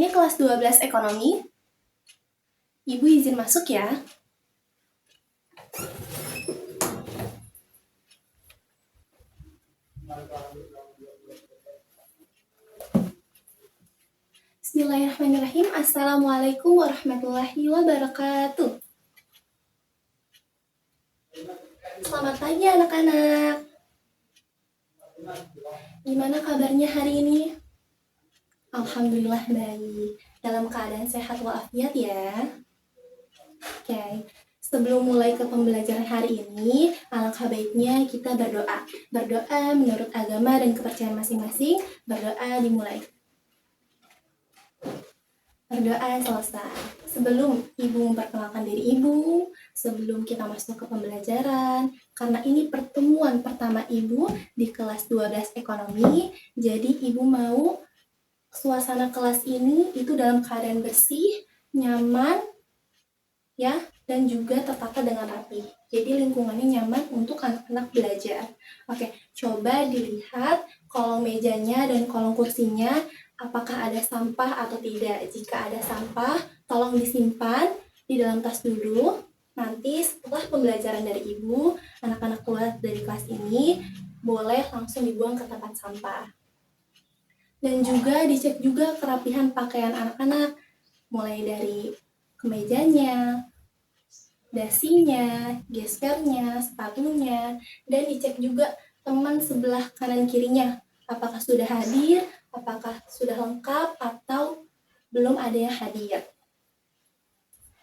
Ini kelas 12 ekonomi. Ibu izin masuk ya. Bismillahirrahmanirrahim. Assalamualaikum warahmatullahi wabarakatuh. Selamat pagi anak-anak. Gimana kabarnya hari ini? Alhamdulillah baik. Dalam keadaan sehat walafiat ya. Oke. Sebelum mulai ke pembelajaran hari ini, alangkah baiknya kita berdoa. Berdoa menurut agama dan kepercayaan masing-masing. Berdoa dimulai. Berdoa selesai. Sebelum ibu memperkenalkan diri ibu, sebelum kita masuk ke pembelajaran, karena ini pertemuan pertama ibu di kelas 12 ekonomi, jadi ibu mau suasana kelas ini itu dalam keadaan bersih, nyaman, ya, dan juga tertata dengan rapi. Jadi lingkungannya nyaman untuk anak-anak belajar. Oke, coba dilihat kolong mejanya dan kolong kursinya, apakah ada sampah atau tidak. Jika ada sampah, tolong disimpan di dalam tas dulu. Nanti setelah pembelajaran dari ibu, anak-anak keluar dari kelas ini boleh langsung dibuang ke tempat sampah. Dan juga dicek juga kerapihan pakaian anak-anak, mulai dari kemejanya, dasinya, gespernya, sepatunya, dan dicek juga teman sebelah kanan kirinya. Apakah sudah hadir, apakah sudah lengkap, atau belum ada yang hadir.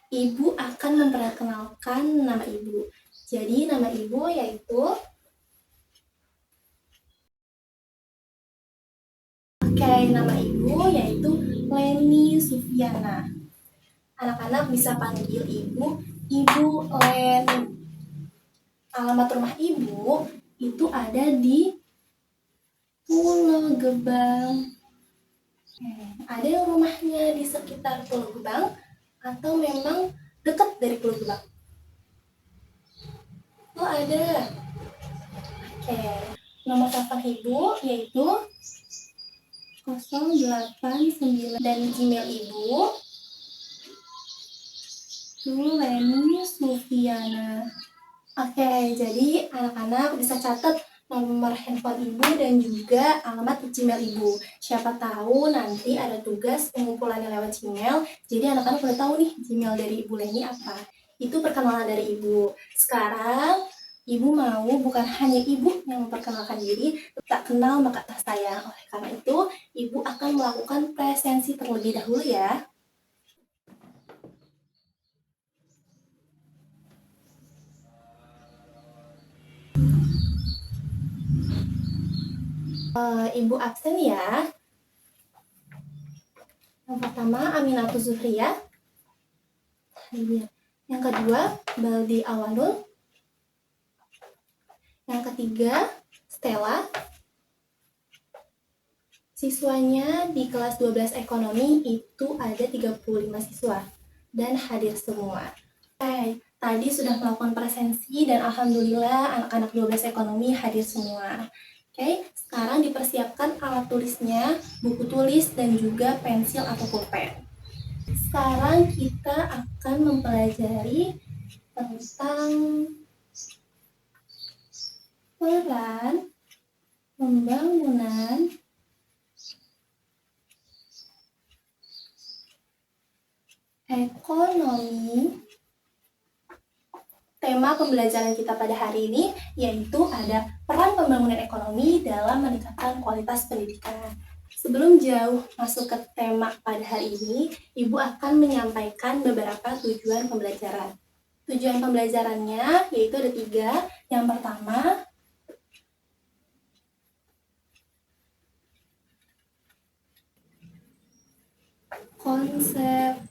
Ibu akan memperkenalkan nama ibu. Jadi nama ibu yaitu nama ibu yaitu Leni Sufiana. Anak-anak bisa panggil ibu Leni. Alamat rumah ibu itu ada di Pulau Gebang. Ada yang rumahnya di sekitar Pulau Gebang atau memang dekat dari Pulau Gebang? Oh, ada. Nomor telepon ibu yaitu 089 dan Gmail ibu Leni Sufiana. Jadi anak-anak bisa catat nomor handphone ibu dan juga alamat Gmail ibu. Siapa tahu nanti ada tugas pengumpulannya lewat Gmail, jadi anak-anak udah tahu nih Gmail dari Ibu Leni apa. Itu perkenalan dari ibu. Sekarang ibu mau bukan hanya ibu yang memperkenalkan diri, tak kenal maka tak sayang. Oleh karena itu, ibu akan melakukan presensi terlebih dahulu ya. Ibu absen ya. Yang pertama Aminatul Zuhriya. Yang kedua Baldi Awalul. Yang ketiga Stella. Siswanya di kelas 12 ekonomi itu ada 35 siswa dan hadir semua. Tadi sudah melakukan presensi dan alhamdulillah anak-anak 12 ekonomi hadir semua. Sekarang dipersiapkan alat tulisnya, buku tulis, dan juga pensil atau pulpen. Sekarang kita akan mempelajari tentang peran pembangunan ekonomi. Tema pembelajaran kita pada hari ini yaitu ada peran pembangunan ekonomi dalam meningkatkan kualitas pendidikan. Sebelum jauh masuk ke tema pada hari ini, Ibu akan menyampaikan beberapa tujuan pembelajaran. Tujuan pembelajarannya yaitu ada 3. Yang pertama, konsep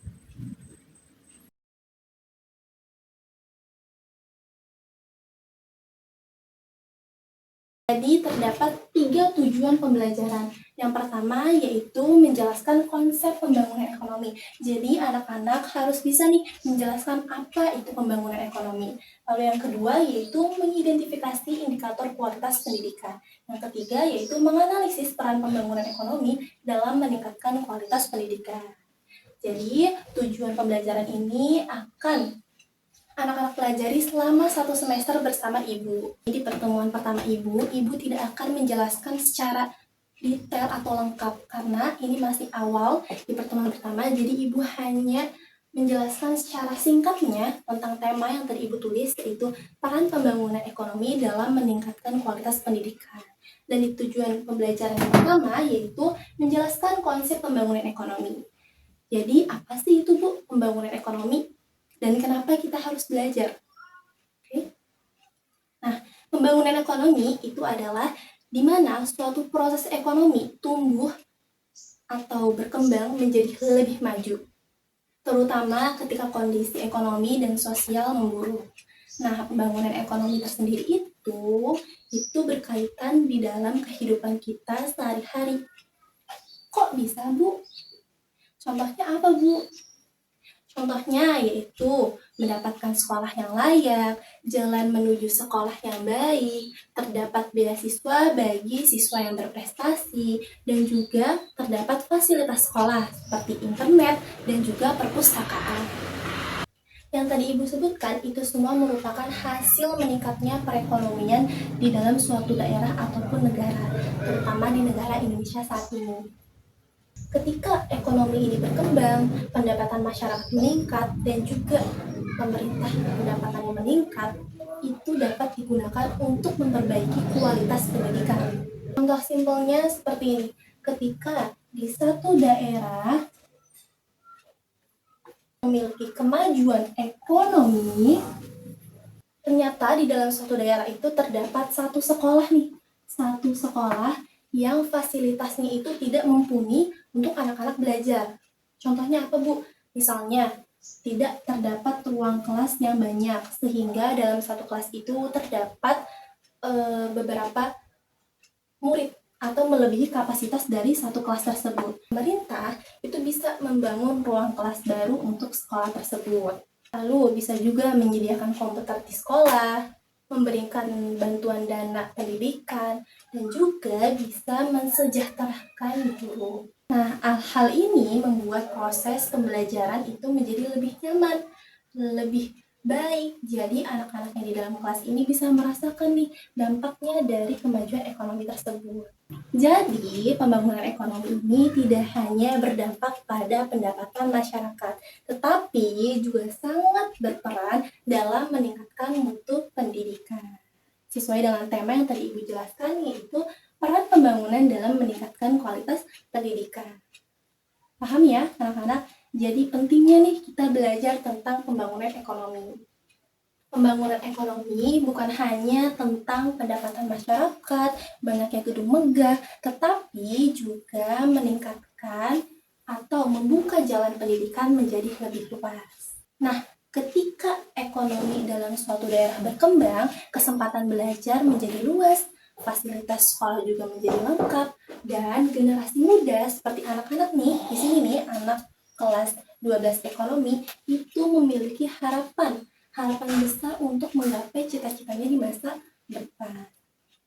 Jadi terdapat 3 tujuan pembelajaran. Yang pertama yaitu menjelaskan konsep pembangunan ekonomi. Jadi anak-anak harus bisa nih menjelaskan apa itu pembangunan ekonomi. Lalu yang kedua yaitu mengidentifikasi indikator kualitas pendidikan. Yang ketiga yaitu menganalisis peran pembangunan ekonomi dalam meningkatkan kualitas pendidikan. Jadi tujuan pembelajaran ini akan anak-anak pelajari selama 1 semester bersama ibu. Di pertemuan pertama ibu tidak akan menjelaskan secara detail atau lengkap karena ini masih awal di pertemuan pertama, jadi ibu hanya menjelaskan secara singkatnya tentang tema yang tadi ibu tulis, yaitu peran pembangunan ekonomi dalam meningkatkan kualitas pendidikan. Dan di tujuan pembelajaran yang pertama yaitu menjelaskan konsep pembangunan ekonomi. Jadi apa sih itu Bu pembangunan ekonomi dan kenapa kita harus belajar? Oke. Nah, pembangunan ekonomi itu adalah di mana suatu proses ekonomi tumbuh atau berkembang menjadi lebih maju, terutama ketika kondisi ekonomi dan sosial memburuk. Nah, pembangunan ekonomi tersendiri itu berkaitan di dalam kehidupan kita sehari-hari. Kok bisa, Bu? Contohnya apa, Bu? Contohnya yaitu mendapatkan sekolah yang layak, jalan menuju sekolah yang baik, terdapat beasiswa bagi siswa yang berprestasi, dan juga terdapat fasilitas sekolah seperti internet dan juga perpustakaan. Yang tadi Ibu sebutkan itu semua merupakan hasil meningkatnya perekonomian di dalam suatu daerah ataupun negara, terutama di negara Indonesia saat ini. Ketika ekonomi ini berkembang, pendapatan masyarakat meningkat, dan juga pemerintah pendapatannya meningkat, itu dapat digunakan untuk memperbaiki kualitas pendidikan. Contoh simpelnya seperti ini, ketika di satu daerah memiliki kemajuan ekonomi, ternyata di dalam suatu daerah itu terdapat satu sekolah yang fasilitasnya itu tidak mumpuni untuk anak-anak belajar. Contohnya apa, Bu? Misalnya, tidak terdapat ruang kelas yang banyak, sehingga dalam satu kelas itu terdapat beberapa murid atau melebihi kapasitas dari satu kelas tersebut. Pemerintah itu bisa membangun ruang kelas baru untuk sekolah tersebut. Lalu bisa juga menyediakan komputer di sekolah, memberikan bantuan dana pendidikan, dan juga bisa mensejahterakan guru. Nah, hal ini membuat proses pembelajaran itu menjadi lebih nyaman, lebih baik. Jadi anak-anak yang di dalam kelas ini bisa merasakan nih dampaknya dari kemajuan ekonomi tersebut. Jadi, pembangunan ekonomi ini tidak hanya berdampak pada pendapatan masyarakat, tetapi juga sangat berperan dalam meningkatkan mutu pendidikan. Sesuai dengan tema yang tadi Ibu jelaskan, yaitu peran pembangunan dalam meningkatkan kualitas pendidikan. Paham ya, anak-anak? Jadi pentingnya nih kita belajar tentang pembangunan ekonomi. Pembangunan ekonomi bukan hanya tentang pendapatan masyarakat, banyaknya gedung megah, tetapi juga meningkatkan atau membuka jalan pendidikan menjadi lebih luas. Nah, ketika ekonomi dalam suatu daerah berkembang, kesempatan belajar menjadi luas, fasilitas sekolah juga menjadi lengkap, dan generasi muda seperti anak-anak nih, di sini nih anak kelas 12 ekonomi itu memiliki harapan besar untuk menggapai cita-citanya di masa depan.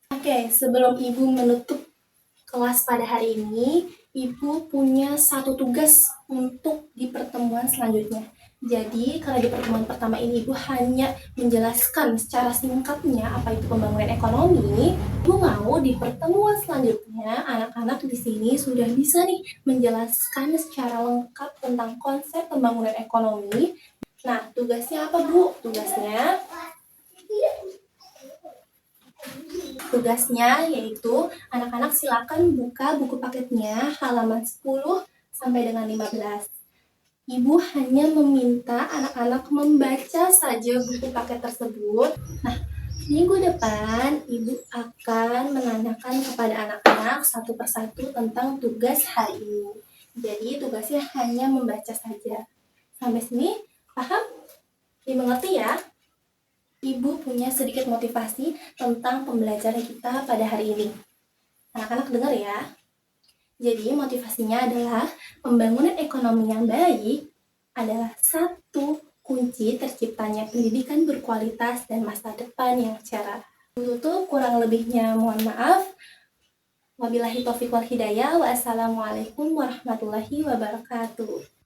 Oke, sebelum Ibu menutup kelas pada hari ini, Ibu punya satu tugas untuk di pertemuan selanjutnya. Jadi, karena di pertemuan pertama ini Ibu hanya menjelaskan secara singkatnya apa itu pembangunan ekonomi, Ibu mau di pertemuan selanjutnya anak-anak di sini sudah bisa nih menjelaskan secara lengkap tentang konsep pembangunan ekonomi. Nah, tugasnya apa, Bu? Tugasnya yaitu anak-anak silakan buka buku paketnya halaman 10 sampai dengan 15. Ibu hanya meminta anak-anak membaca saja buku paket tersebut. Nah, minggu depan Ibu akan menanyakan kepada anak-anak satu persatu tentang tugas hari ini. Jadi tugasnya hanya membaca saja. Sampai sini paham? Dimengerti ya? Ibu punya sedikit motivasi tentang pembelajaran kita pada hari ini. Anak-anak dengar ya. Jadi motivasinya adalah pembangunan ekonomi yang baik adalah satu kunci terciptanya pendidikan berkualitas dan masa depan yang cerah. Tutup, kurang lebihnya mohon maaf. Wabillahi taufiq wal hidayah. Wassalamualaikum warahmatullahi wabarakatuh.